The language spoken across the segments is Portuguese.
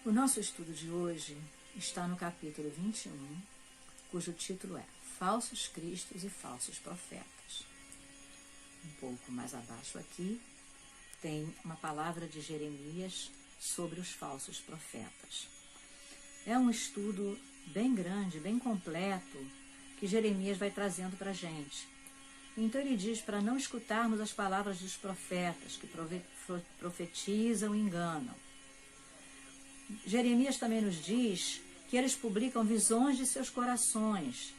O nosso estudo de hoje está no capítulo 21, cujo título é Falsos Cristos e Falsos Profetas. Um pouco mais abaixo aqui tem uma palavra de Jeremias sobre os falsos profetas. É um estudo bem grande, bem completo, que Jeremias vai trazendo para a gente. Então ele diz para não escutarmos as palavras dos profetas que profetizam e enganam. Jeremias também nos diz que eles publicam visões de seus corações,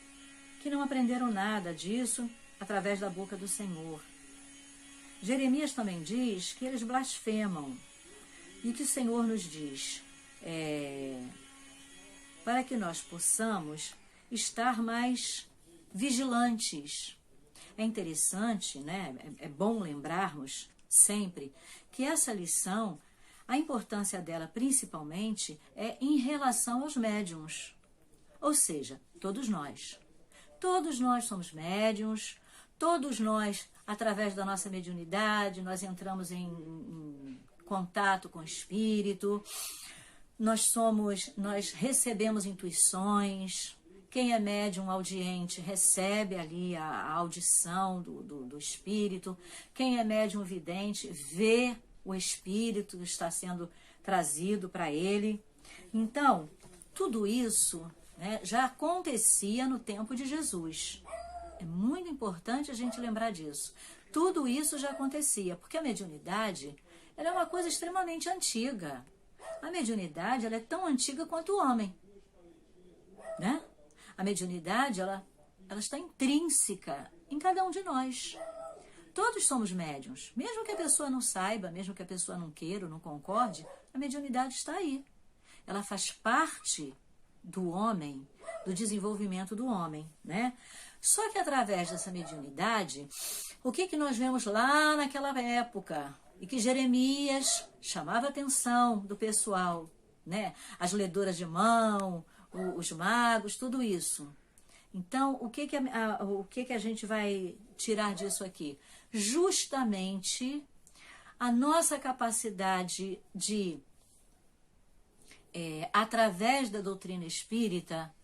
que não aprenderam nada disso através da boca do Senhor. Jeremias também diz que eles blasfemam e que o Senhor nos diz para que nós possamos estar mais vigilantes. É interessante, né? É bom lembrarmos sempre que essa lição, a importância dela principalmente é em relação aos médiuns. Ou seja, todos nós. Todos nós somos médiuns, todos nós, através da nossa mediunidade, nós entramos em contato com o espírito, nós recebemos intuições. Quem é médium audiente recebe ali a audição do espírito. Quem é médium vidente vê o espírito que está sendo trazido para ele. Então, tudo isso, né, já acontecia no tempo de Jesus. É muito importante a gente lembrar disso. Tudo isso já acontecia, porque a mediunidade ela é uma coisa extremamente antiga. A mediunidade ela é tão antiga quanto o homem, né? A mediunidade, ela está intrínseca em cada um de nós. Todos somos médiuns. Mesmo que a pessoa não saiba, mesmo que a pessoa não queira ou não concorde, a mediunidade está aí. Ela faz parte do homem, do desenvolvimento do homem, né? Só que através dessa mediunidade, o que nós vemos lá naquela época? E que Jeremias chamava a atenção do pessoal, né? As ledoras de mão, os magos, tudo isso. Então, o que a gente vai tirar disso aqui? Justamente a nossa capacidade de, através da doutrina espírita,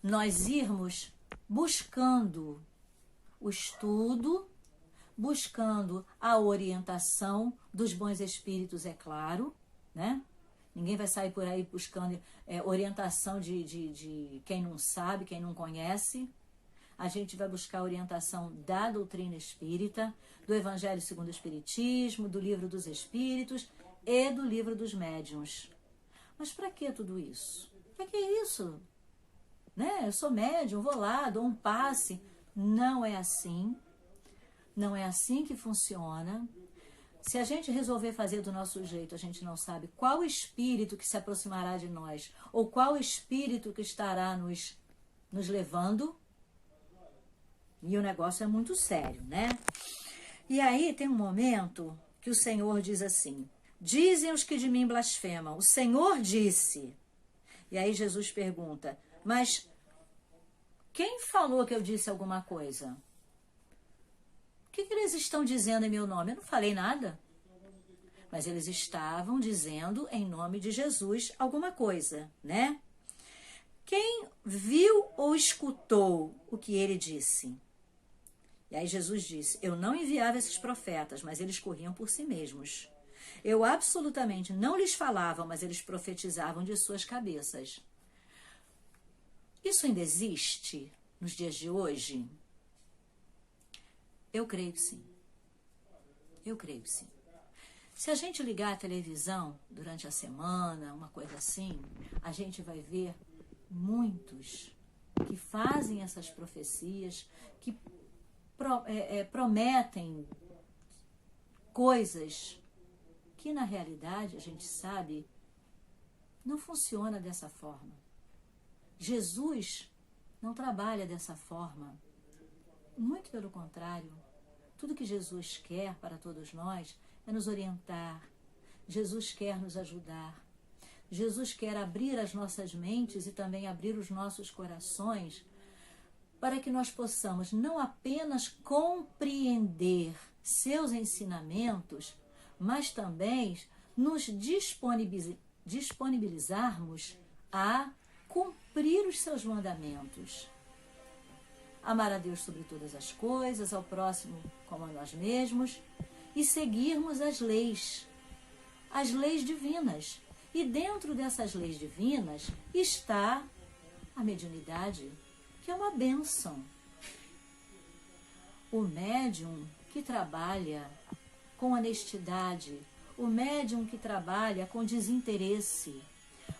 nós irmos buscando o estudo, buscando a orientação dos bons espíritos, é claro, né? Ninguém vai sair por aí buscando orientação de quem não sabe, quem não conhece. A gente vai buscar a orientação da doutrina espírita, do Evangelho segundo o Espiritismo, do Livro dos Espíritos e do Livro dos Médiuns. Mas para que tudo isso? Para que isso? Né? Eu sou médium, vou lá, dou um passe. Não é assim. Não é assim que funciona. Se a gente resolver fazer do nosso jeito, a gente não sabe qual espírito que se aproximará de nós ou qual espírito que estará nos levando. E o negócio é muito sério, né? E aí tem um momento que o Senhor diz assim: dizem os que de mim blasfemam, o Senhor disse. E aí Jesus pergunta: mas quem falou que eu disse alguma coisa? O que eles estão dizendo em meu nome? Eu não falei nada. Mas eles estavam dizendo em nome de Jesus alguma coisa, né? Quem viu ou escutou o que ele disse? E aí Jesus disse: eu não enviava esses profetas, mas eles corriam por si mesmos. Eu absolutamente não lhes falava, mas eles profetizavam de suas cabeças. Isso ainda existe nos dias de hoje? Eu creio que sim. Eu creio que sim. Se a gente ligar a televisão durante a semana, uma coisa assim, a gente vai ver muitos que fazem essas profecias, que prometem coisas que na realidade a gente sabe não funciona dessa forma. Jesus não trabalha dessa forma. Muito pelo contrário, tudo que Jesus quer para todos nós é nos orientar. Jesus quer nos ajudar. Jesus quer abrir as nossas mentes e também abrir os nossos corações para que nós possamos não apenas compreender seus ensinamentos, mas também nos disponibilizarmos a cumprir os seus mandamentos. Amar a Deus sobre todas as coisas, ao próximo como a nós mesmos, e seguirmos as leis divinas. E dentro dessas leis divinas está a mediunidade, que é uma bênção. O médium que trabalha com honestidade, o médium que trabalha com desinteresse,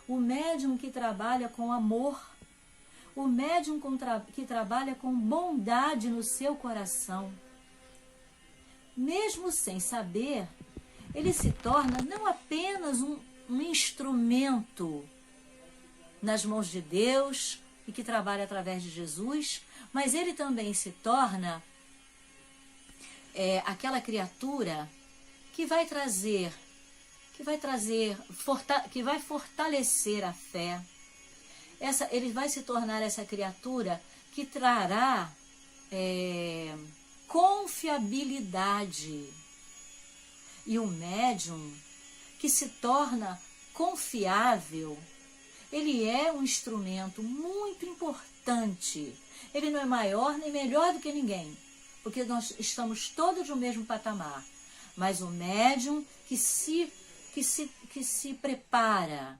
o médium que trabalha com amor, o médium que trabalha com bondade no seu coração. Mesmo sem saber, ele se torna não apenas um instrumento nas mãos de Deus e que trabalha através de Jesus, mas ele também se torna aquela criatura que vai fortalecer a fé. Ele vai se tornar essa criatura que trará confiabilidade. E o médium que se torna confiável, ele é um instrumento muito importante. Ele não é maior nem melhor do que ninguém, porque nós estamos todos no mesmo patamar. Mas o médium que se prepara,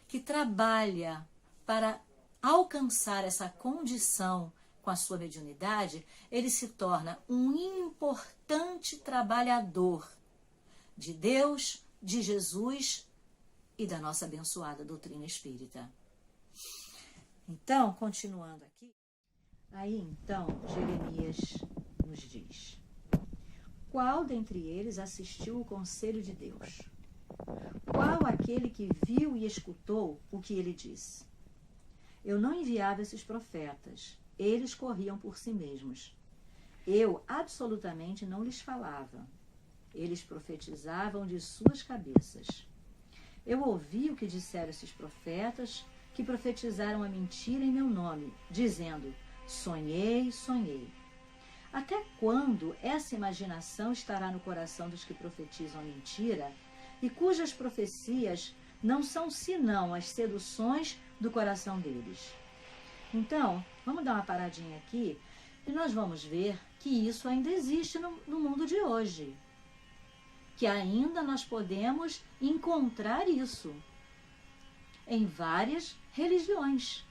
que trabalha para alcançar essa condição com a sua mediunidade, ele se torna um importante trabalhador de Deus, de Jesus e da nossa abençoada doutrina espírita. Então, continuando aqui, aí então Jeremias nos diz: qual dentre eles assistiu o conselho de Deus? Qual aquele que viu e escutou o que ele disse? Eu não enviava esses profetas, eles corriam por si mesmos. Eu absolutamente não lhes falava. Eles profetizavam de suas cabeças. Eu ouvi o que disseram esses profetas, que profetizaram a mentira em meu nome, dizendo: sonhei, sonhei. Até quando essa imaginação estará no coração dos que profetizam a mentira e cujas profecias não são senão as seduções do coração deles? Então, vamos dar uma paradinha aqui e nós vamos ver que isso ainda existe no mundo de hoje. Que ainda nós podemos encontrar isso em várias religiões.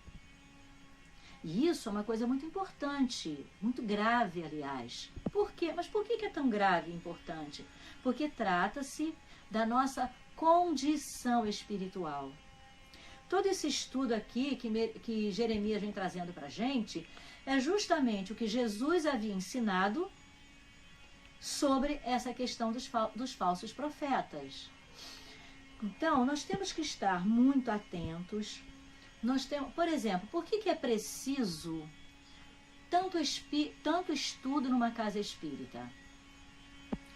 E isso é uma coisa muito importante, muito grave, aliás. Por quê? Mas por que é tão grave e importante? Porque trata-se da nossa condição espiritual. Todo esse estudo aqui que Jeremias vem trazendo para a gente é justamente o que Jesus havia ensinado sobre essa questão dos falsos profetas. Então, nós temos que estar muito atentos. Por exemplo, por que é preciso tanto estudo numa casa espírita?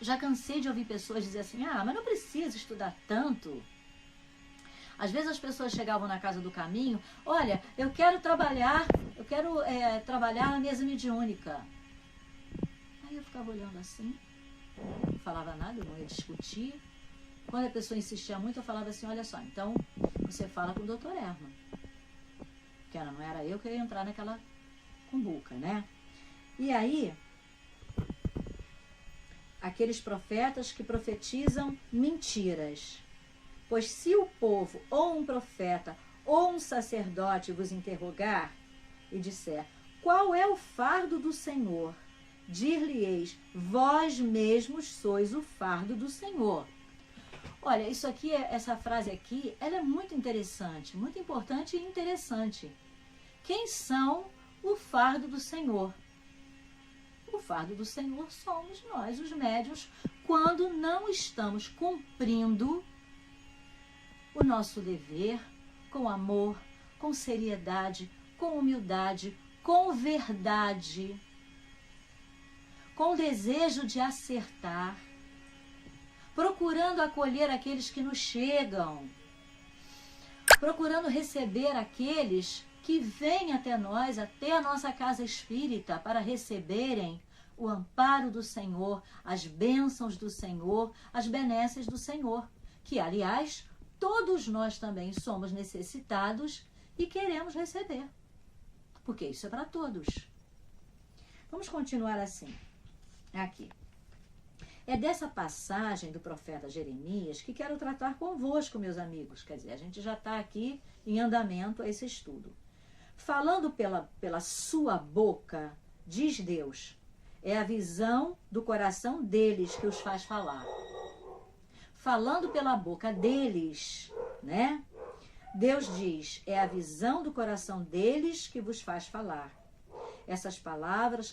Já cansei de ouvir pessoas dizer assim: mas não precisa estudar tanto. Às vezes as pessoas chegavam na casa do caminho: olha, eu quero trabalhar na mesa mediúnica. Aí eu ficava olhando assim, não falava nada, eu não ia discutir. Quando a pessoa insistia muito, eu falava assim: olha só, então você fala com o doutor Herman. Que não era eu que ia entrar naquela cumbuca, né? E aí, aqueles profetas que profetizam mentiras. Pois se o povo, ou um profeta, ou um sacerdote vos interrogar e disser: qual é o fardo do Senhor? Dir-lhe-eis: vós mesmos sois o fardo do Senhor. Olha, isso aqui, essa frase aqui, ela é muito interessante, muito importante e interessante. Quem são o fardo do Senhor? O fardo do Senhor somos nós, os médiuns, quando não estamos cumprindo o nosso dever com amor, com seriedade, com humildade, com verdade, com desejo de acertar, procurando acolher aqueles que nos chegam, procurando receber aqueles que vêm até nós, até a nossa casa espírita, para receberem o amparo do Senhor, as bênçãos do Senhor, as benesses do Senhor, que, aliás, todos nós também somos necessitados e queremos receber. Porque isso é para todos. Vamos continuar assim. Aqui. É dessa passagem do profeta Jeremias que quero tratar convosco, meus amigos. Quer dizer, a gente já está aqui em andamento a esse estudo. Falando pela sua boca, diz Deus, é a visão do coração deles que os faz falar. Falando pela boca deles, né? Deus diz, é a visão do coração deles que vos faz falar. Essas palavras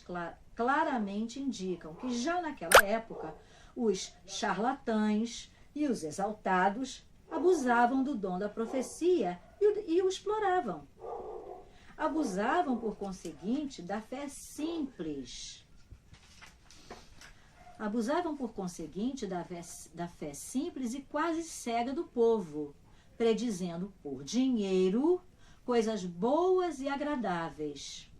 claramente indicam que já naquela época os charlatães e os exaltados abusavam do dom da profecia e o exploravam. Abusavam, por conseguinte, da fé simples. Abusavam, por conseguinte, da fé simples e quase cega do povo, predizendo por dinheiro coisas boas e agradáveis.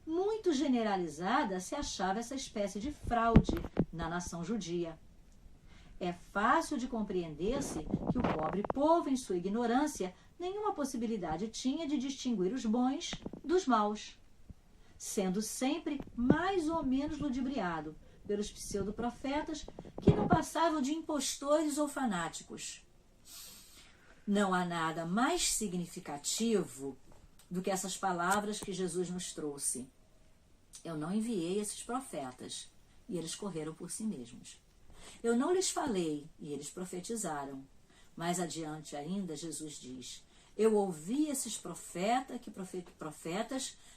Muito generalizada se achava essa espécie de fraude na nação judia. É fácil de compreender-se que o pobre povo, em sua ignorância, nenhuma possibilidade tinha de distinguir os bons dos maus, sendo sempre mais ou menos ludibriado pelos pseudo-profetas que não passavam de impostores ou fanáticos. Não há nada mais significativo do que essas palavras que Jesus nos trouxe. Eu não enviei esses profetas, e eles correram por si mesmos. Eu não lhes falei, e eles profetizaram. Mais adiante ainda, Jesus diz, eu ouvi esses profetas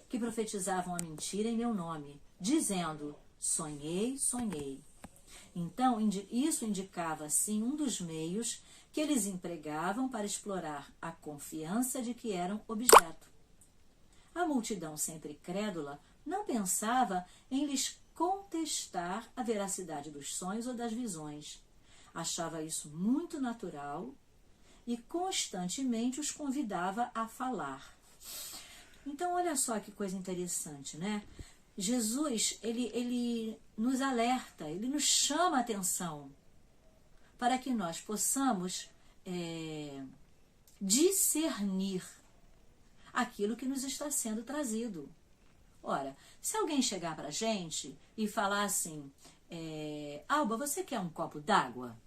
que profetizavam a mentira em meu nome, dizendo, sonhei, sonhei. Então, isso indicava, sim, um dos meios que eles empregavam para explorar a confiança de que eram objeto. A multidão sempre crédula não pensava em lhes contestar a veracidade dos sonhos ou das visões. Achava isso muito natural e constantemente os convidava a falar. Então, olha só que coisa interessante, né? Jesus, ele nos alerta, ele nos chama a atenção para que nós possamos discernir aquilo que nos está sendo trazido. Ora, se alguém chegar para a gente e falar assim, Alba, você quer um copo d'água?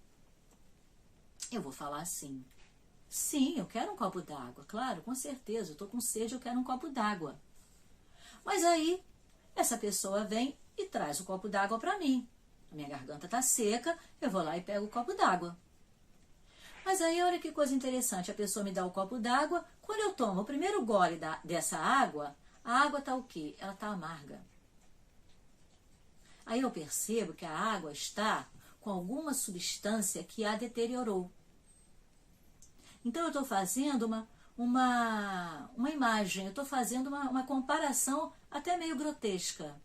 Eu vou falar assim, sim, eu quero um copo d'água, claro, com certeza, eu estou com sede, eu quero um copo d'água. Mas aí, essa pessoa vem e traz o copo d'água para mim. A minha garganta está seca, eu vou lá e pego o copo d'água. Mas aí, olha que coisa interessante, a pessoa me dá o copo d'água, quando eu tomo o primeiro gole dessa água, a água está o quê? Ela está amarga. Aí eu percebo que a água está com alguma substância que a deteriorou. Então eu estou fazendo uma imagem, eu estou fazendo uma comparação até meio grotesca.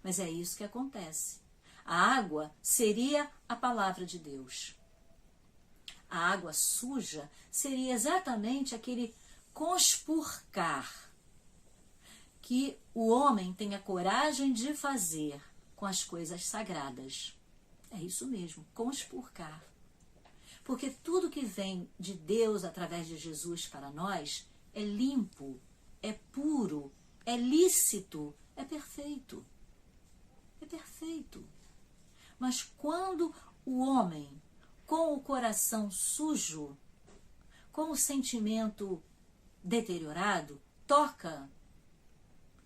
Mas é isso que acontece. A água seria a palavra de Deus. A água suja seria exatamente aquele conspurcar que o homem tem a coragem de fazer com as coisas sagradas. É isso mesmo, conspurcar. Porque tudo que vem de Deus através de Jesus para nós é limpo, é puro, é lícito, é perfeito. É perfeito. Mas quando o homem, com o coração sujo, com o sentimento deteriorado, toca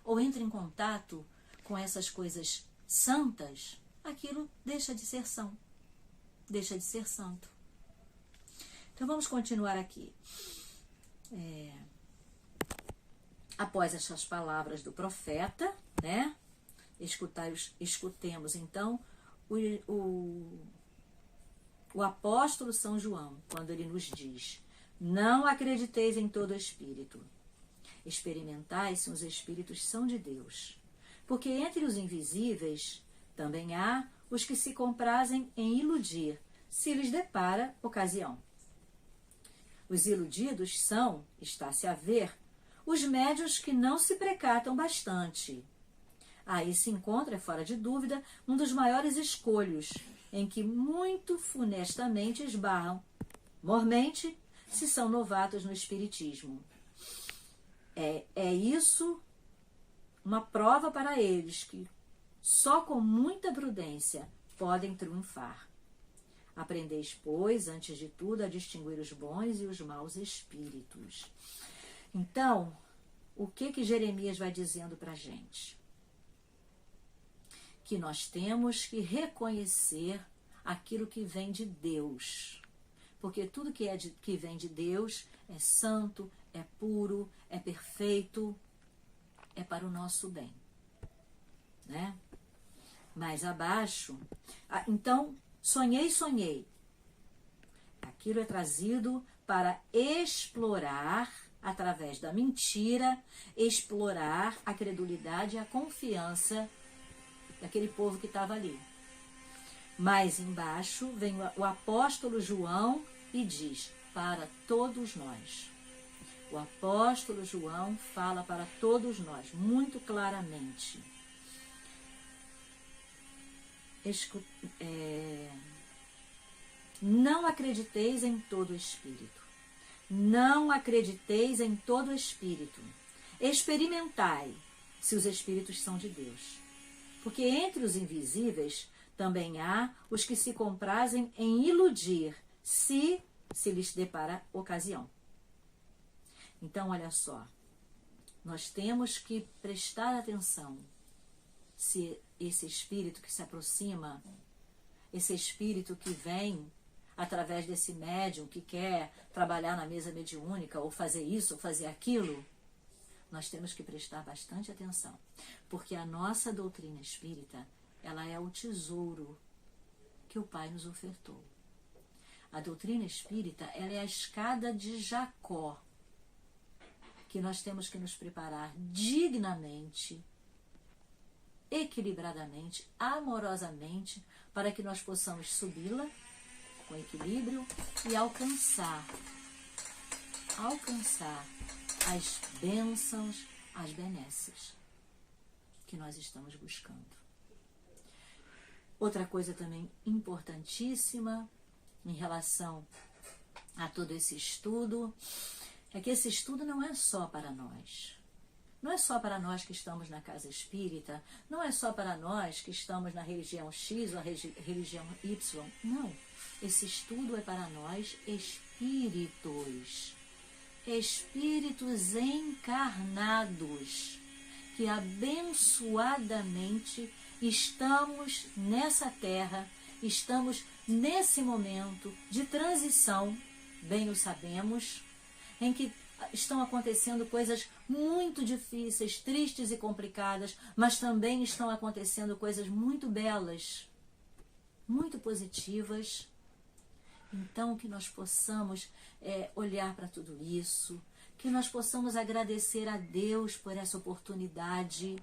ou entra em contato com essas coisas santas, aquilo deixa de ser são, deixa de ser santo. Então vamos continuar aqui. Após essas palavras do profeta, né? Escutemos então o apóstolo São João, quando ele nos diz, não acrediteis em todo espírito, experimentai se os espíritos são de Deus, porque entre os invisíveis também há os que se comprazem em iludir, se lhes depara ocasião. Os iludidos são, está-se a ver, os médiuns que não se precatam bastante. Aí se encontra, fora de dúvida, um dos maiores escolhos, em que muito funestamente esbarram mormente se são novatos no espiritismo. É isso uma prova para eles que só com muita prudência podem triunfar. Aprendeis, pois, antes de tudo, a distinguir os bons e os maus espíritos. Então, o que Jeremias vai dizendo para a gente? Que nós temos que reconhecer aquilo que vem de Deus. Porque tudo que vem de Deus é santo, é puro, é perfeito, é para o nosso bem. Né? Mais abaixo, então, sonhei. Aquilo é trazido para explorar, através da mentira, explorar a credulidade e a confiança daquele povo que estava ali. Mais embaixo vem o apóstolo João e diz, para todos nós. O apóstolo João fala para todos nós, muito claramente. Não acrediteis em todo espírito. Não acrediteis em todo espírito. Experimentai se os espíritos são de Deus. Porque entre os invisíveis também há os que se comprazem em iludir, se lhes depara ocasião. Então, olha só, nós temos que prestar atenção se esse espírito que se aproxima, esse espírito que vem através desse médium que quer trabalhar na mesa mediúnica, ou fazer isso, ou fazer aquilo, nós temos que prestar bastante atenção, porque a nossa doutrina espírita, ela é o tesouro que o Pai nos ofertou. A doutrina espírita, ela é a escada de Jacó, que nós temos que nos preparar dignamente, equilibradamente, amorosamente, para que nós possamos subi-la com equilíbrio e alcançar as bênçãos, as benesses que nós estamos buscando. Outra coisa também importantíssima em relação a todo esse estudo é que esse estudo não é só para nós. Não é só para nós que estamos na casa espírita, não é só para nós que estamos na religião X ou a religião Y. Não, esse estudo é para nós espíritos. Espíritos encarnados, que abençoadamente estamos nessa terra, estamos nesse momento de transição, bem o sabemos, em que estão acontecendo coisas muito difíceis, tristes e complicadas, mas também estão acontecendo coisas muito belas, muito positivas. Então, que nós possamos olhar para tudo isso, que nós possamos agradecer a Deus por essa oportunidade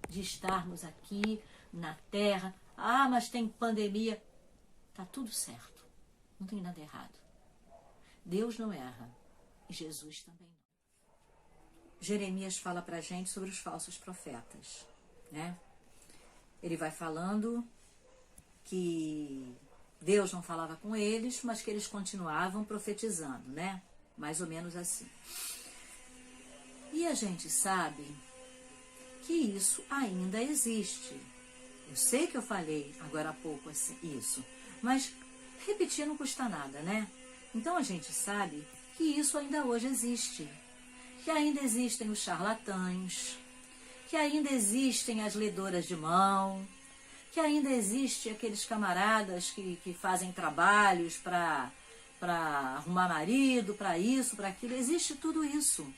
de estarmos aqui na Terra. Ah, mas tem pandemia. Tá tudo certo, não tem nada errado. Deus não erra. Jesus também não. Jeremias fala para a gente sobre os falsos profetas, né? Ele vai falando que Deus não falava com eles, mas que eles continuavam profetizando, né? Mais ou menos assim. E a gente sabe que isso ainda existe. Eu sei que eu falei agora há pouco assim, isso, mas repetir não custa nada, né? Então a gente sabe que isso ainda hoje existe, que ainda existem os charlatães, que ainda existem as ledoras de mão, que ainda existem aqueles camaradas que fazem trabalhos para arrumar marido, para isso, para aquilo. Existe tudo isso.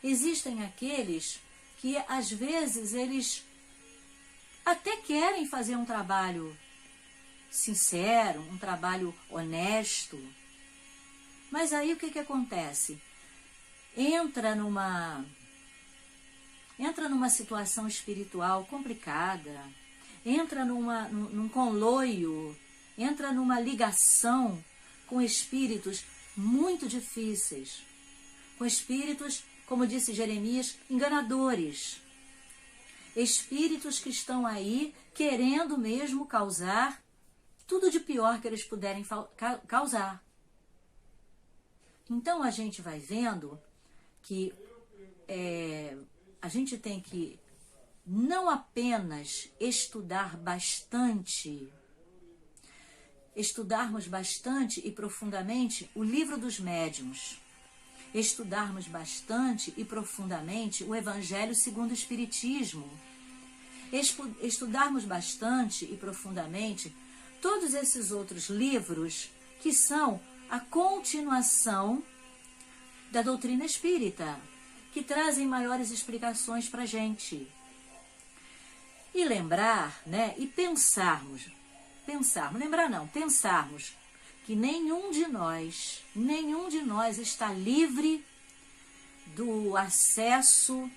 Existem aqueles que às vezes eles até querem fazer um trabalho sincero, um trabalho honesto, mas aí o que acontece? Entra numa situação espiritual complicada, entra num conluio, entra numa ligação com espíritos muito difíceis, com espíritos, como disse Jeremias, enganadores, espíritos que estão aí querendo mesmo causar tudo de pior que eles puderem causar. Então a gente vai vendo que a gente tem que não apenas estudarmos bastante e profundamente o livro dos médiuns, estudarmos bastante e profundamente o Evangelho segundo o Espiritismo, estudarmos bastante e profundamente todos esses outros livros que são a continuação da doutrina espírita, que trazem maiores explicações para a gente. E lembrar, né, e pensarmos que nenhum de nós está livre do acesso,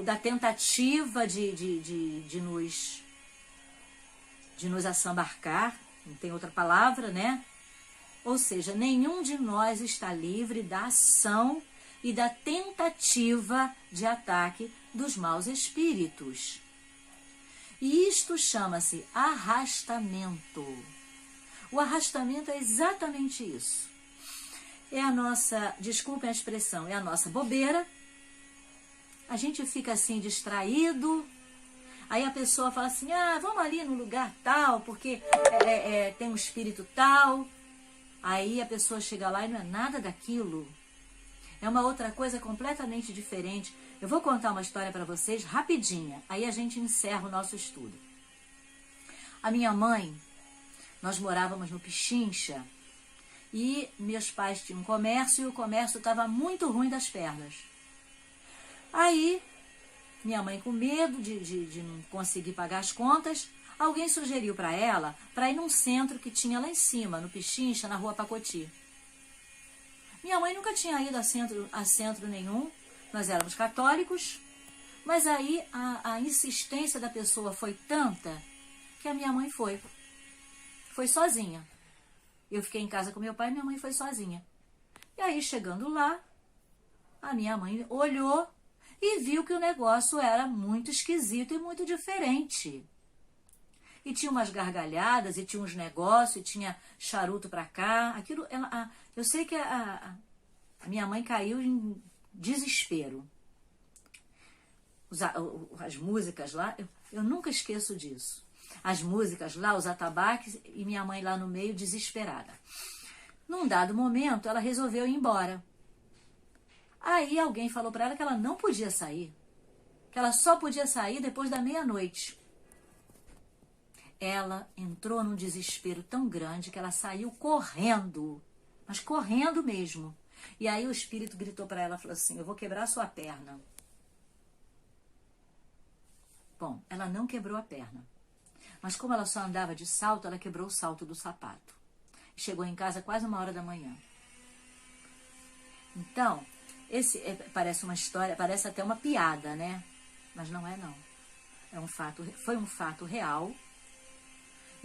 da tentativa de nos assambarcar, não tem outra palavra, né? Ou seja, nenhum de nós está livre da ação e da tentativa de ataque dos maus espíritos. E isto chama-se arrastamento. O arrastamento é exatamente isso. É a nossa, desculpem a expressão, é a nossa bobeira. A gente fica assim distraído. Aí a pessoa fala assim, vamos ali no lugar tal, porque tem um espírito tal. Aí a pessoa chega lá e não é nada daquilo. É uma outra coisa completamente diferente. Eu vou contar uma história para vocês rapidinha. Aí a gente encerra o nosso estudo. A minha mãe, nós morávamos no Pichincha e meus pais tinham um comércio e o comércio estava muito ruim das pernas. Aí, minha mãe com medo de não conseguir pagar as contas, alguém sugeriu para ela para ir num centro que tinha lá em cima, no Pichincha, na Rua Pacoti. Minha mãe nunca tinha ido a centro nenhum, nós éramos católicos, mas aí a insistência da pessoa foi tanta que a minha mãe foi sozinha. Eu fiquei em casa com meu pai e minha mãe foi sozinha. E aí, chegando lá, a minha mãe olhou e viu que o negócio era muito esquisito e muito diferente. E tinha umas gargalhadas, e tinha uns negócios, e tinha charuto pra cá. Aquilo, eu sei que a minha mãe caiu em desespero. As músicas lá, eu nunca esqueço disso. As músicas lá, os atabaques, e minha mãe lá no meio, desesperada. Num dado momento, ela resolveu ir embora. Aí alguém falou para ela que ela não podia sair, que ela só podia sair depois da meia-noite. Ela entrou num desespero tão grande que ela saiu correndo, mas correndo mesmo. E aí o espírito gritou para ela, falou assim, eu vou quebrar sua perna. Bom, ela não quebrou a perna, mas como ela só andava de salto, ela quebrou o salto do sapato. Chegou em casa quase 1h da manhã. Então, parece uma história, parece até uma piada, né? Mas não é não. Foi um fato real.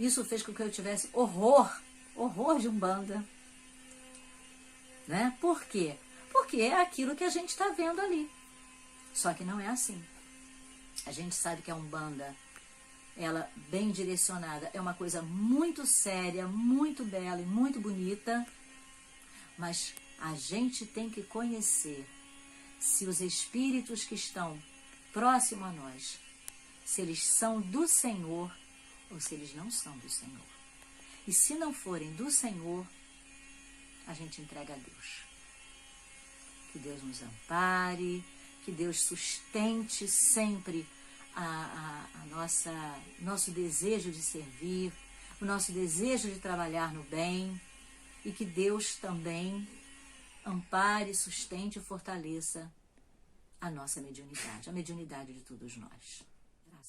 Isso fez com que eu tivesse horror de Umbanda. Né? Por quê? Porque é aquilo que a gente está vendo ali. Só que não é assim. A gente sabe que a Umbanda, ela bem direcionada, é uma coisa muito séria, muito bela e muito bonita, mas a gente tem que conhecer se os espíritos que estão próximos a nós, se eles são do Senhor ou se eles não são do Senhor. E se não forem do Senhor, a gente entrega a Deus. Que Deus nos ampare, que Deus sustente sempre nosso desejo de servir, o nosso desejo de trabalhar no bem, e que Deus também ampare, sustente e fortaleça a nossa mediunidade, a mediunidade de todos nós.